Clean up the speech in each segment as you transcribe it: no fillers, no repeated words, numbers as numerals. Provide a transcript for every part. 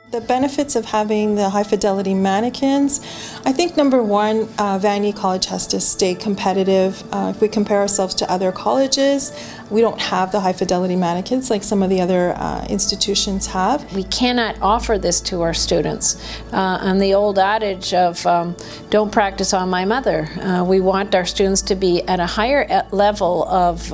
The benefits of having the high-fidelity mannequins, I think number one, Vanier College has to stay competitive. If we compare ourselves to other colleges, we don't have the high-fidelity mannequins like some of the other institutions have. We cannot offer this to our students. And the old adage of don't practice on my mother. We want our students to be at a higher level of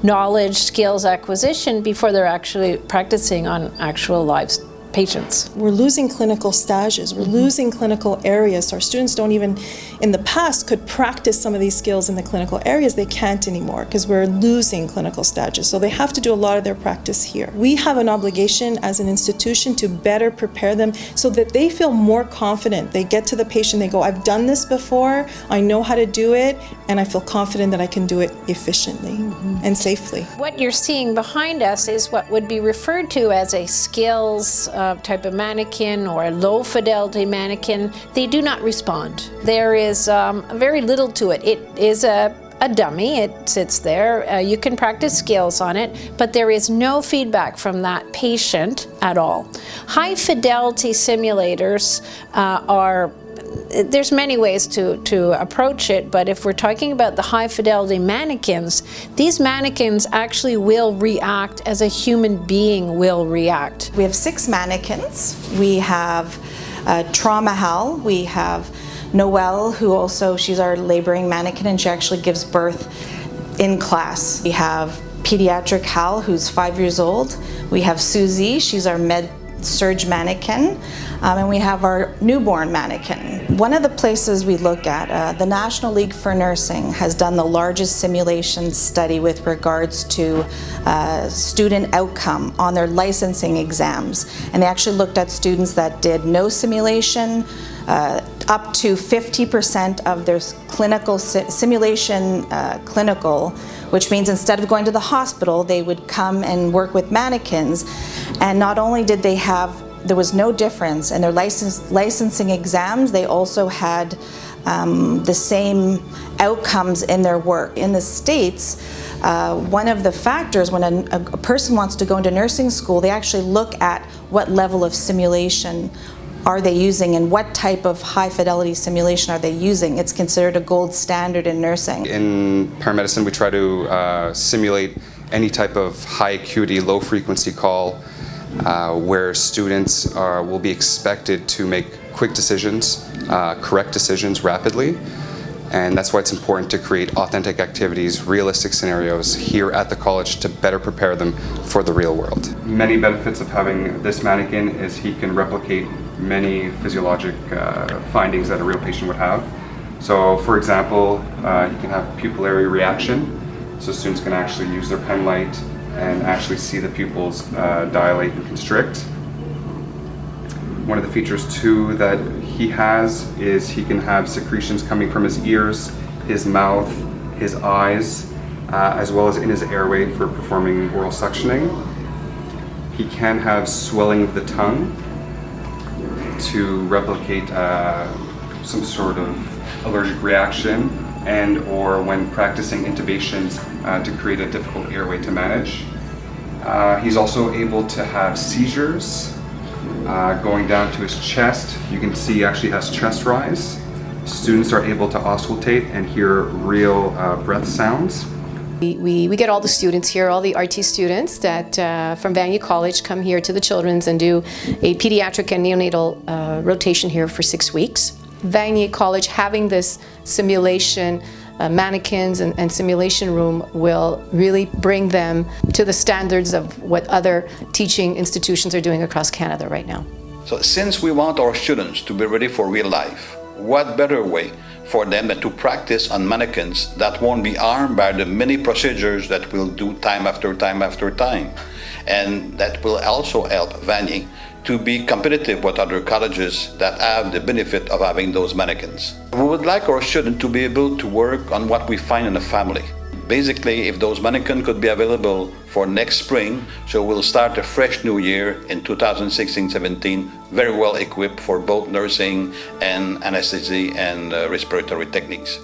knowledge, skills acquisition before they're actually practicing on actual lives. Patients. We're losing clinical stages, we're losing clinical areas. So our students don't even, in the past, could practice some of these skills in the clinical areas. They can't anymore because we're losing clinical stages. So they have to do a lot of their practice here. We have an obligation as an institution to better prepare them so that they feel more confident. They get to the patient, they go, I've done this before, I know how to do it, and I feel confident that I can do it efficiently and safely. What you're seeing behind us is what would be referred to as a skills type of mannequin or a low fidelity mannequin. They do not respond. There is very little to it. It is a dummy, it sits there. You can practice skills on it, but there is no feedback from that patient at all. High fidelity simulators there's many ways to approach it, but if we're talking about the high-fidelity mannequins, these mannequins actually will react as a human being will react. We have 6 mannequins. We have Trauma Hal. We have Noelle, who also, she's our laboring mannequin, and she actually gives birth in class. We have Pediatric Hal, who's 5 years old. We have Susie, she's our med-surg mannequin. And we have our newborn mannequin. One of the places we look at, the National League for Nursing has done the largest simulation study with regards to student outcome on their licensing exams. And they actually looked at students that did no simulation, up to 50% of their clinical simulation clinical, which means instead of going to the hospital, they would come and work with mannequins. And not only did they have there was no difference in their licensing exams, they also had the same outcomes in their work. In the States, one of the factors when a person wants to go into nursing school, they actually look at what level of simulation are they using and what type of high fidelity simulation are they using. It's considered a gold standard in nursing. In paramedicine, we try to simulate any type of high acuity, low frequency call where students will be expected to make quick decisions, correct decisions rapidly. And that's why it's important to create authentic activities, realistic scenarios here at the college to better prepare them for the real world. Many benefits of having this mannequin is he can replicate many physiologic findings that a real patient would have. So for example, he can have pupillary reaction, so students can actually use their pen light and actually see the pupils dilate and constrict. One of the features too that he has is he can have secretions coming from his ears, his mouth, his eyes, as well as in his airway for performing oral suctioning. He can have swelling of the tongue to replicate some sort of allergic reaction, and or when practicing intubations to create a difficult airway to manage. He's also able to have seizures going down to his chest. You can see he actually has chest rise. Students are able to auscultate and hear real breath sounds. We get all the students here, all the RT students that from Vanier College come here to the Children's and do a pediatric and neonatal rotation here for 6 weeks. Vanier College having this simulation mannequins and simulation room will really bring them to the standards of what other teaching institutions are doing across Canada right now. So since we want our students to be ready for real life, what better way for them than to practice on mannequins that won't be harmed by the many procedures that we'll do time after time after time, and that will also help Vanier to be competitive with other colleges that have the benefit of having those mannequins. We would like our students to be able to work on what we find in a family. Basically, if those mannequins could be available for next spring, so we'll start a fresh new year in 2016-17, very well equipped for both nursing and anesthesia and respiratory techniques.